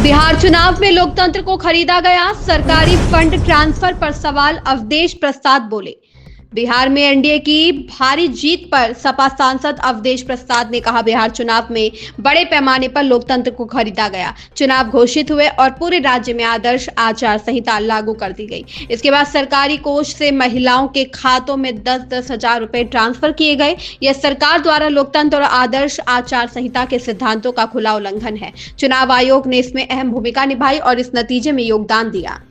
बिहार चुनाव में लोकतंत्र को खरीदा गया, सरकारी फंड ट्रांसफर पर सवाल। अवधेश प्रसाद बोले। बिहार में एनडीए की भारी जीत पर सपा सांसद अवधेश प्रसाद ने कहा, बिहार चुनाव में बड़े पैमाने पर लोकतंत्र को खरीदा गया। चुनाव घोषित हुए और पूरे राज्य में आदर्श आचार संहिता लागू कर दी गई। इसके बाद सरकारी कोष से महिलाओं के खातों में 10-10 हजार रुपए ट्रांसफर किए गए। यह सरकार द्वारा लोकतंत्र और आदर्श आचार संहिता के सिद्धांतों का खुला उल्लंघन है। चुनाव आयोग ने इसमें अहम भूमिका निभाई और इस नतीजे में योगदान दिया।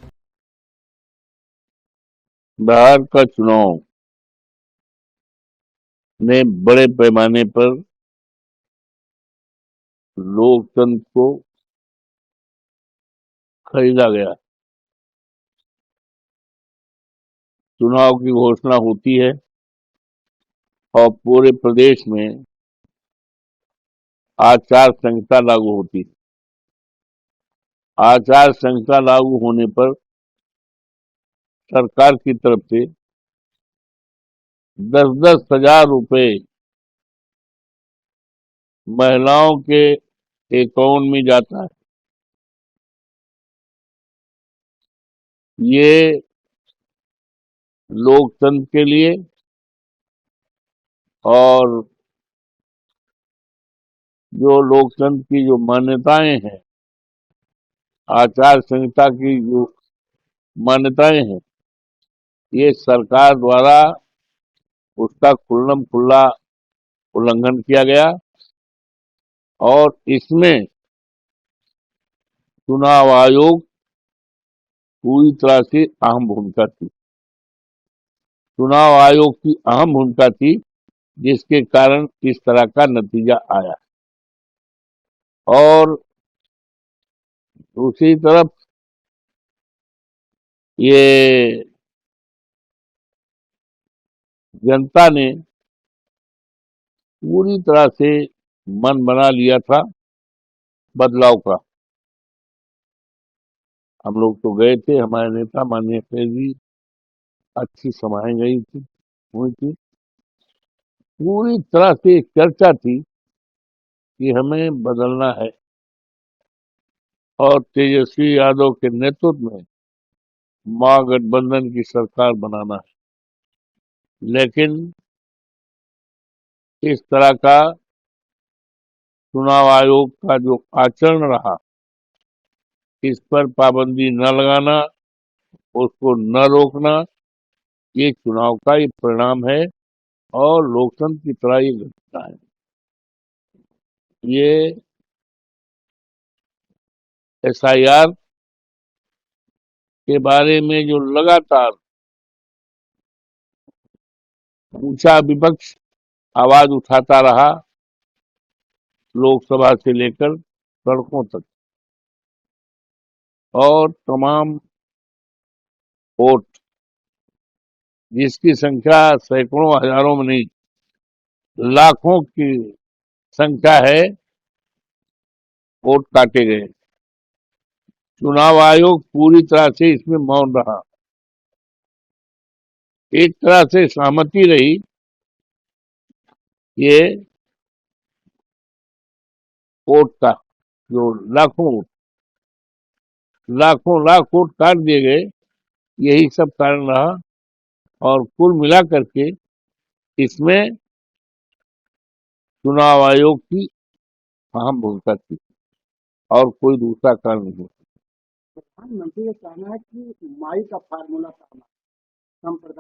बिहार का चुनाव ने बड़े पैमाने पर लोकतंत्र को खरीदा गया। चुनाव की घोषणा होती है और पूरे प्रदेश में आचार संहिता लागू होती है। आचार संहिता लागू होने पर सरकार की तरफ से 10-10 हजार रुपए महिलाओं के अकाउंट में जाता है। ये लोकतंत्र के लिए और जो लोकतंत्र की जो मान्यताएं हैं, आचार संहिता की जो मान्यताएं हैं, ये सरकार द्वारा उसका खुल्लम खुल्ला उल्लंघन किया गया और इसमें चुनाव आयोग पूरी तरह से अहम भूमिका थी। चुनाव आयोग की अहम भूमिका थी, जिसके कारण इस तरह का नतीजा आया। और दूसरी तरफ ये जनता ने पूरी तरह से मन बना लिया था बदलाव का। हम लोग तो गए थे, हमारे नेता माननीय अखिलेश जी अच्छी सभाएं हुई थी। पूरी तरह से चर्चा थी कि हमें बदलना है और तेजस्वी यादव के नेतृत्व में महागठबंधन की सरकार बनाना है। लेकिन इस तरह का चुनाव आयोग का जो आचरण रहा, इस पर पाबंदी न लगाना, उसको न रोकना, ये चुनाव का ही परिणाम है और लोकतंत्र की तरह ये घटना है। ये एसआईआर के बारे में जो लगातार ऊंचा विपक्ष आवाज उठाता रहा, लोकसभा से लेकर सड़कों तक, और तमाम वोट, जिसकी संख्या सैकड़ों हजारों में नहीं लाखों की संख्या है, वोट काटे गए। चुनाव आयोग पूरी तरह से इसमें मौन रहा। एक तरह से सहमति रही, ये वोट का जो लाखों लाख वोट काट दिए गए, यही सब कारण रहा। और कुल मिलाकर के इसमें चुनाव आयोग की अहम भूमिका थी और कोई दूसरा कारण नहीं। प्रधानमंत्री का कहना है कि माई का फार्मूला संप्रदाय